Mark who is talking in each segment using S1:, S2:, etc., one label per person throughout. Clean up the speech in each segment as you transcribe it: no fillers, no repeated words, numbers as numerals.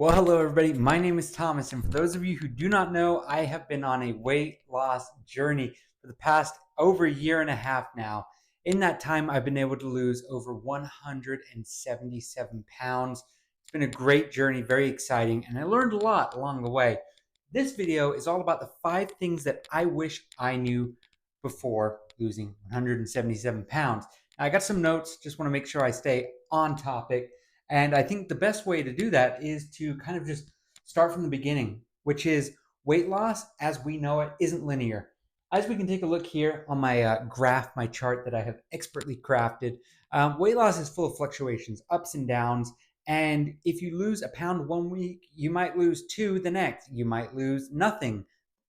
S1: Well, hello everybody. My name is Thomas, and for those of you who do not know, I have been on a weight loss journey for the past over a year and a half now. In that time, I've been able to lose over 177 pounds. It's been a great journey, very exciting, and I learned a lot along the way. This video is all about the 5 things that I wish I knew before losing 177 pounds. Now, I got some notes, just want to make sure I stay on topic. And I think the best way to do that is to kind of just start from the beginning, which is weight loss as we know it isn't linear. As we can take a look here on my graph, my chart that I have expertly crafted, weight loss is full of fluctuations, ups and downs. And if you lose a pound one week, you might lose two the next. You might lose nothing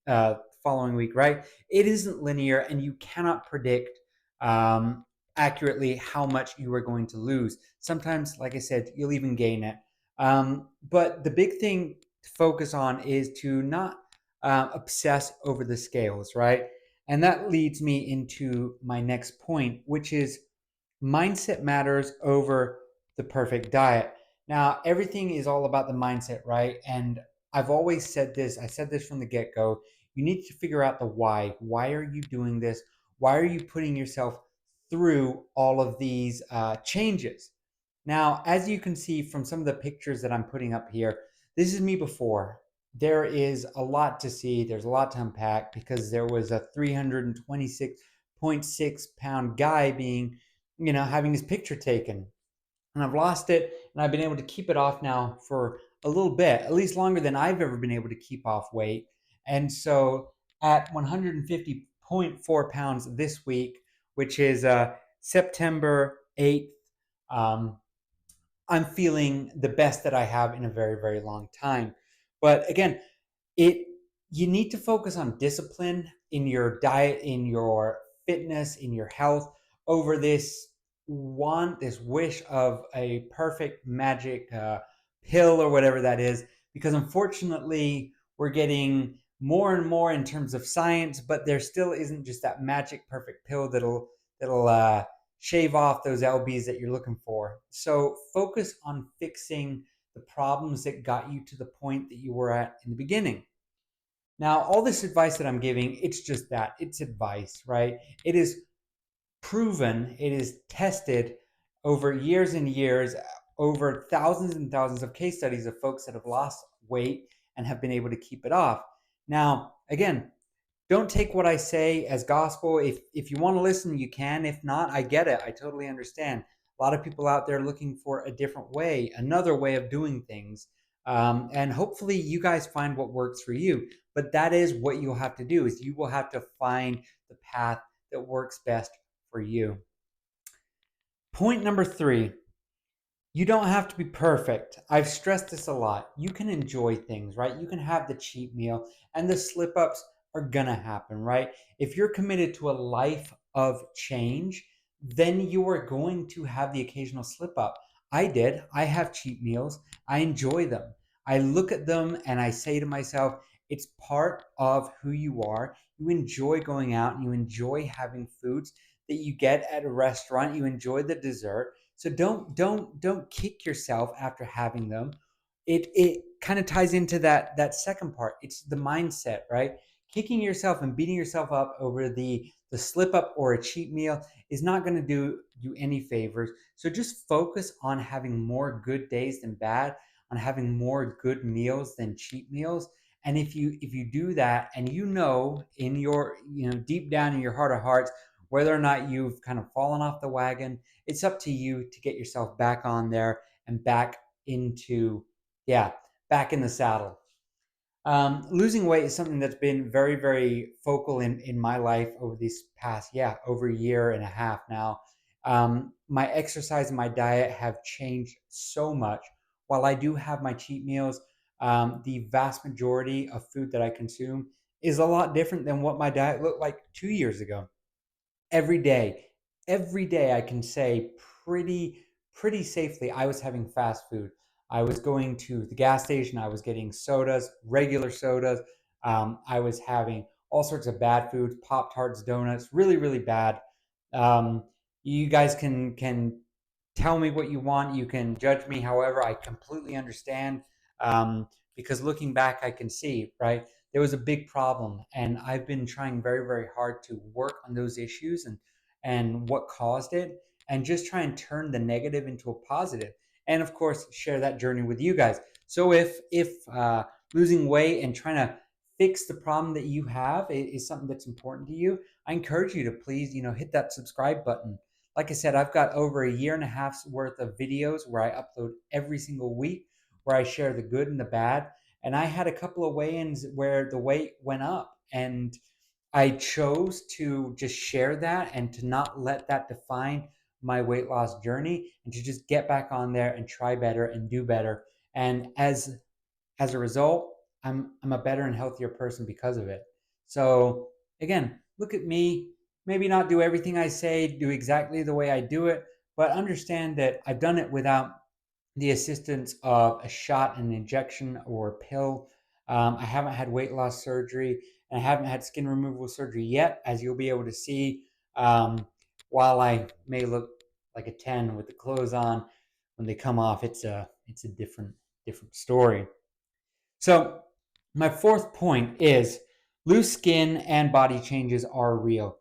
S1: following week, right? It isn't linear, and you cannot predict accurately how much you are going to lose. Sometimes, like I said, you'll even gain it. But the big thing to focus on is to not obsess over the scales, right? And that leads me into my next point, which is mindset matters over the perfect diet. Now, everything is all about the mindset, right? And I've always said this, I said this from the get go. You need to figure out the why. Why are you doing this? Why are you putting yourself through all of these changes? Now, as you can see from some of the pictures that I'm putting up here, this is me before. There is a lot to see. There's a lot to unpack because there was a 326.6 pound guy being, having his picture taken. And I've lost it, and I've been able to keep it off now for a little bit, at least longer than I've ever been able to keep off weight. And so at 150.4 pounds this week, which is September 8th, um, I'm feeling the best that I have in a very, very long time. But again, it you need to focus on discipline in your diet, in your fitness, in your health over this wish of a perfect magic pill or whatever that is, because unfortunately we're getting more and more in terms of science, but there still isn't just that magic perfect pill that'll shave off those lbs that you're looking for. So focus on fixing the problems that got you to the point that you were at in the beginning. Now, all this advice that I'm giving, it's just that. It's advice, right? It is proven, it is tested over years and years, over thousands and thousands of case studies of folks that have lost weight and have been able to keep it off. Now, again, don't take what I say as gospel. If you want to listen, you can. If not, I get it. I totally understand. A lot of people out there looking for a different way, another way of doing things. And hopefully you guys find what works for you. But that is what you'll have to do, is you will have to find the path that works best for you. Point number 3, you don't have to be perfect. I've stressed this a lot. You can enjoy things, right? You can have the cheat meal, and the slip ups are gonna happen, right? If you're committed to a life of change, then you are going to have the occasional slip up. I did. I have cheat meals. I enjoy them. I look at them and I say to myself, it's part of who you are. You enjoy going out and you enjoy having foods that you get at a restaurant. You enjoy the dessert, so don't kick yourself after having them. It kind of ties into that second part. It's the mindset, right? Kicking yourself and beating yourself up over the slip up or a cheat meal is not going to do you any favors. So just focus on having more good days than bad, on having more good meals than cheat meals. And if you do that, and in your deep down in your heart of hearts whether or not you've kind of fallen off the wagon, it's up to you to get yourself back on there and back into, yeah, back in the saddle. Losing weight is something that's been very, very focal in my life over these past, over a year and a half now. My exercise and my diet have changed so much. While I do have my cheat meals, the vast majority of food that I consume is a lot different than what my diet looked like 2 years ago. Every day every day I can say pretty safely I was having fast food. I was going to the gas station, I was getting sodas, regular sodas. I was having all sorts of bad foods, Pop Tarts, donuts, really, really bad. um, you guys can tell me what you want, you can judge me, however, I completely understand. Because looking back, I can see, right, there was a big problem, and I've been trying very, very hard to work on those issues and what caused it, and just try and turn the negative into a positive, and of course, share that journey with you guys. So if losing weight and trying to fix the problem that you have is something that's important to you, I encourage you to please, hit that subscribe button. Like I said, I've got over a year and a half's worth of videos where I upload every single week, where I share the good and the bad. And I had a couple of weigh-ins where the weight went up, and I chose to just share that and to not let that define my weight loss journey, and to just get back on there and try better and do better. And as a result, I'm a better and healthier person because of it. So again, look at me. Maybe not do everything I say, do exactly the way I do it, but understand that I've done it without the assistance of a shot, an injection, or a pill. I haven't had weight loss surgery, and I haven't had skin removal surgery yet, as you'll be able to see. Um, while I may look like a 10 with the clothes on, when they come off, it's a different story. So, my fourth point is loose skin and body changes are real.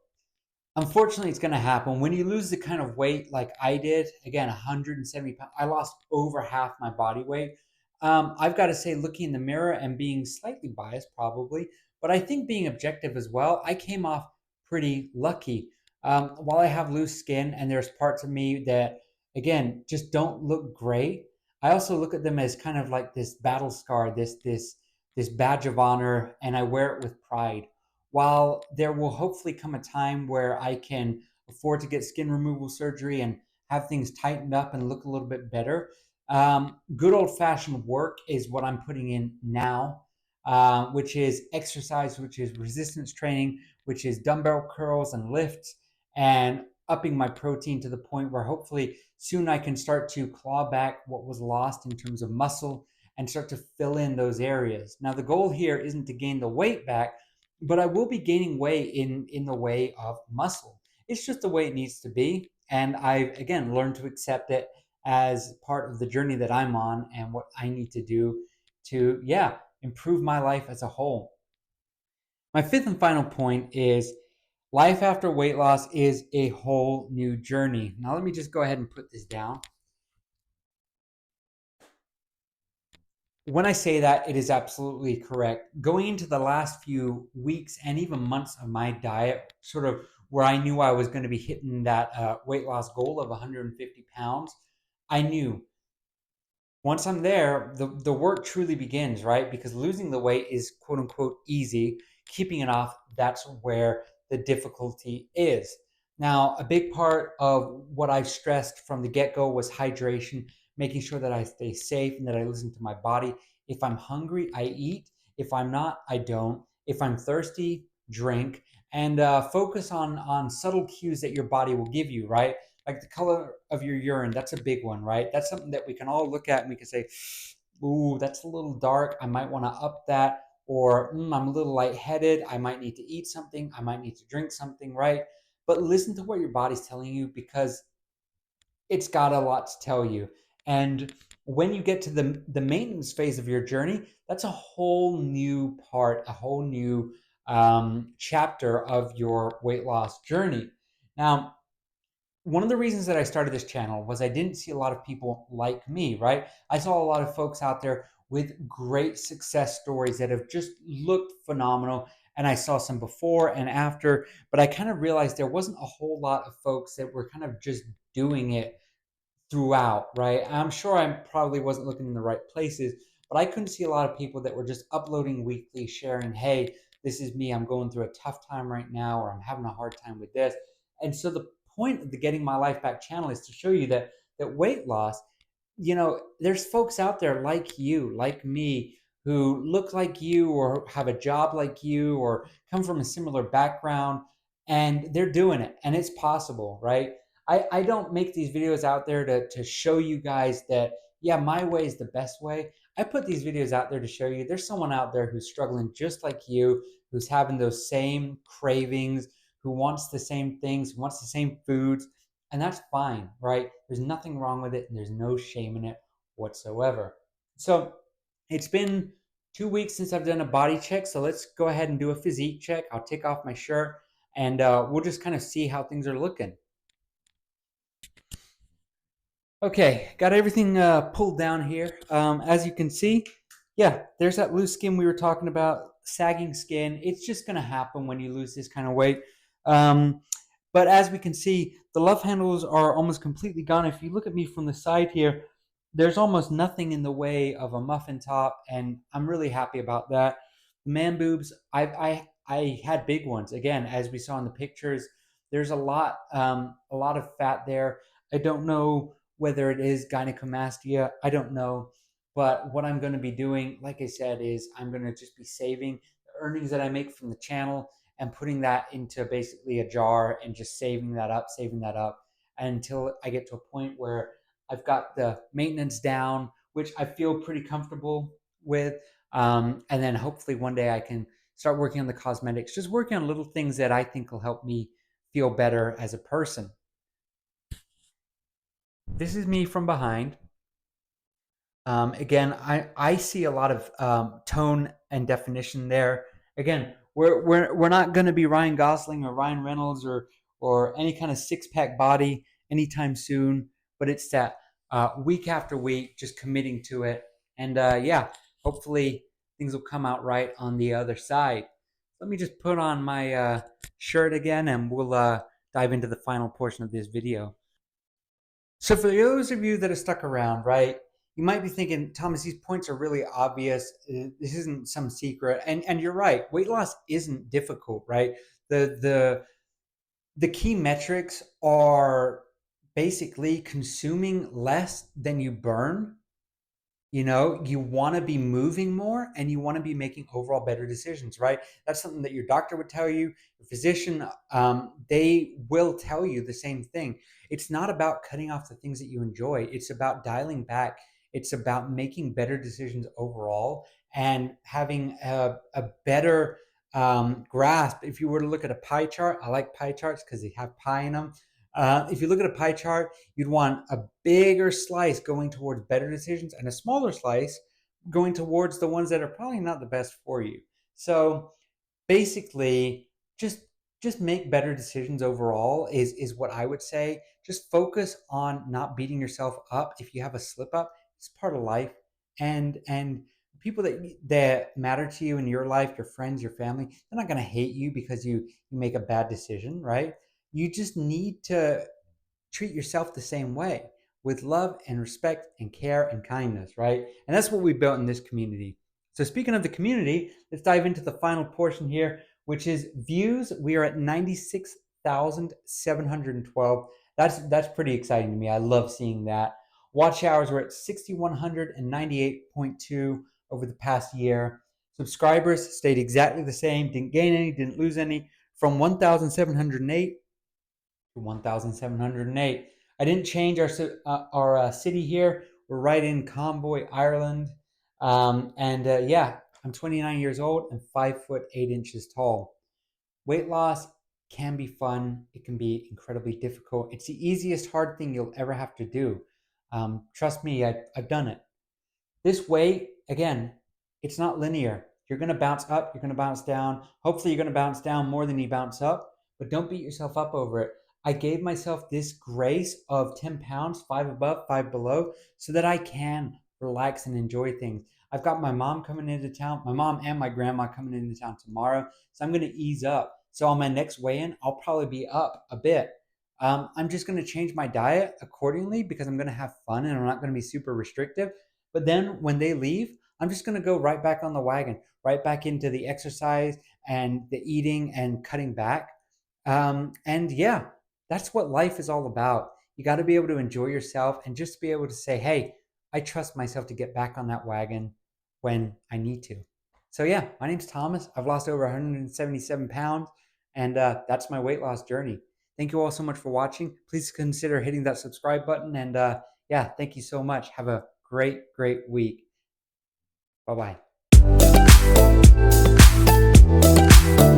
S1: Unfortunately, it's going to happen when you lose the kind of weight like I did. Again, 170 pounds. I lost over half my body weight. I've got to say, looking in the mirror and being slightly biased, probably, but I think being objective as well, I came off pretty lucky. While I have loose skin and there's parts of me that, again, just don't look great, I also look at them as kind of like this battle scar, this badge of honor, and I wear it with pride. While there will hopefully come a time where I can afford to get skin removal surgery and have things tightened up and look a little bit better, good old fashioned work is what I'm putting in now, which is exercise, which is resistance training, which is dumbbell curls and lifts, and upping my protein to the point where hopefully soon I can start to claw back what was lost in terms of muscle and start to fill in those areas. Now, the goal here isn't to gain the weight back, but I will be gaining weight in the way of muscle. It's just the way it needs to be, and I've again learned to accept it as part of the journey that I'm on and what I need to do to, yeah, improve my life as a whole. My fifth and final point is life after weight loss is a whole new journey. Now, let me just go ahead and put this down. When I say that, it is absolutely correct. Going into the last few weeks and even months of my diet, sort of where I knew I was going to be hitting that weight loss goal of 150 pounds, I knew once I'm there, the work truly begins, right? Because losing the weight is quote unquote easy. Keeping it off, that's where the difficulty is. Now, a big part of what I've stressed from the get go was hydration, making sure that I stay safe and that I listen to my body. If I'm hungry, I eat. If I'm not, I don't. If I'm thirsty, drink. And focus on subtle cues that your body will give you, right? Like the color of your urine, that's a big one, right? That's something that we can all look at and we can say, ooh, that's a little dark. I might want to up that. Or I'm a little lightheaded. I might need to eat something. I might need to drink something, right? But listen to what your body's telling you, because it's got a lot to tell you. And when you get to the maintenance phase of your journey, that's a whole new part, a whole new chapter of your weight loss journey. Now, one of the reasons that I started this channel was I didn't see a lot of people like me, right? I saw a lot of folks out there with great success stories that have just looked phenomenal. And I saw some before and after, but I kind of realized there wasn't a whole lot of folks that were kind of just doing it throughout, right? I'm sure I probably wasn't looking in the right places, but I couldn't see a lot of people that were just uploading weekly, sharing, hey, this is me. I'm going through a tough time right now, or I'm having a hard time with this. And so the point of the Getting My Life Back channel is to show you that weight loss, there's folks out there like you, like me, who look like you or have a job like you or come from a similar background, and they're doing it and it's possible, right? I don't make these videos out there to show you guys that, yeah, my way is the best way. I put these videos out there to show you there's someone out there who's struggling just like you, who's having those same cravings, who wants the same things, who wants the same foods, and that's fine, right? There's nothing wrong with it, and there's no shame in it whatsoever. So, It's been 2 weeks since I've done a body check, so let's go ahead and do a physique check. I'll take off my shirt and we'll just kind of see how things are looking. Okay, got everything pulled down here. As you can see, yeah, there's that loose skin we were talking about, sagging skin. It's just going to happen when you lose this kind of weight. Um, but as we can see, the love handles are almost completely gone. If you look at me from the side here, there's almost nothing in the way of a muffin top, and I'm really happy about that. The man boobs, I had big ones. Again, as we saw in the pictures, there's a lot of fat there. I don't know whether it is gynecomastia. I don't know. But what I'm going to be doing, like I said, is I'm going to just be saving the earnings that I make from the channel and putting that into basically a jar and just saving that up until I get to a point where I've got the maintenance down, which I feel pretty comfortable with. And then hopefully one day I can start working on the cosmetics, just working on little things that I think will help me feel better as a person. This is me from behind. Again, I see a lot of tone and definition there. Again, we're not going to be Ryan Gosling or Ryan Reynolds or any kind of six pack body anytime soon. But it's that week after week, just committing to it, and yeah, hopefully things will come out right on the other side. Let me just put on my shirt again, and we'll dive into the final portion of this video. So for those of you that are stuck around, right, you might be thinking, Thomas, these points are really obvious. This isn't some secret. And you're right. Weight loss isn't difficult, right? The key metrics are basically consuming less than you burn. You know, you want to be moving more and you want to be making overall better decisions, right? That's something that your doctor would tell you, your physician, they will tell you the same thing. It's not about cutting off the things that you enjoy, it's about dialing back. It's about making better decisions overall and having a better grasp. If you were to look at a pie chart, I like pie charts because they have pie in them. If you look at a pie chart, you'd want a bigger slice going towards better decisions and a smaller slice going towards the ones that are probably not the best for you. So basically, just just make better decisions overall is what I would say. Just focus on not beating yourself up if you have a slip up. It's part of life, and people that matter to you in your life, your friends, your family, they're not going to hate you because you make a bad decision, right? You just need to treat yourself the same way with love and respect and care and kindness, right? And that's what we built in this community. So, speaking of the community, let's dive into the final portion here, which is views. We are at 96,712. That's pretty exciting to me. I love seeing that. Watch hours were at 6,198.2 over the past year. Subscribers stayed exactly the same, didn't gain any, didn't lose any, from 1,708 to 1,708. I didn't change our city here. We're right in Convoy, Ireland. And yeah, I'm 29 years old and 5'8" tall. Weight loss can be fun. It can be incredibly difficult. It's the easiest hard thing you'll ever have to do. Trust me, I've done it. This way, again, it's not linear. You're going to bounce up, you're going to bounce down. Hopefully, you're going to bounce down more than you bounce up, but don't beat yourself up over it. I gave myself this grace of 10 pounds, five above, five below, so that I can relax and enjoy things. I've got my mom coming into town, my mom and my grandma coming into town tomorrow, so I'm going to ease up. So on my next weigh in, I'll probably be up a bit. I'm just going to change my diet accordingly because I'm going to have fun and I'm not going to be super restrictive. But then when they leave, I'm just going to go right back on the wagon, right back into the exercise and the eating and cutting back. And yeah, that's what life is all about. You got to be able to enjoy yourself and just be able to say, hey, I trust myself to get back on that wagon when I need to. So yeah, my name's Thomas. I've lost over 177 pounds, and that's my weight loss journey. Thank you all so much for watching. Please consider hitting that subscribe button. And yeah, thank you so much. Have a great, great week. Bye bye.